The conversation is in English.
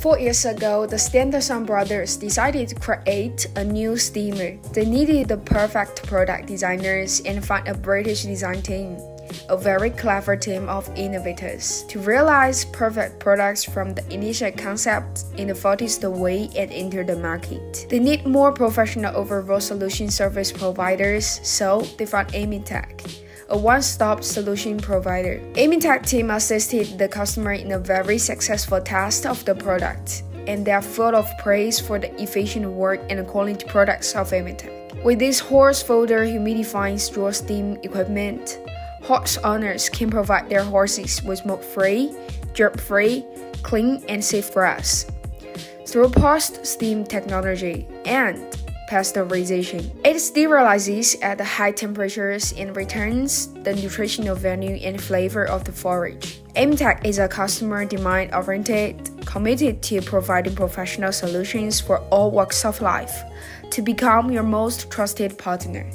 4 years ago, the Stenderson brothers decided to create a new steamer. They needed the perfect product designers and found a British design team, a very clever team of innovators, to realize perfect products from the initial concept in the fastest way and enter the market. They need more professional overall solution service providers, so they found Amitech, a one-stop solution provider. Amitech team assisted the customer in a very successful test of the product, and they are full of praise for the efficient work and quality products of Amitech. With this horse folder humidifying straw steam equipment, horse owners can provide their horses with smoke-free, germ-free, clean and safe grass through post-steam technology and pasteurization. It sterilizes at high temperatures and returns the nutritional value and flavor of the forage. Amitech is a customer demand-oriented, committed to providing professional solutions for all walks of life, to become your most trusted partner.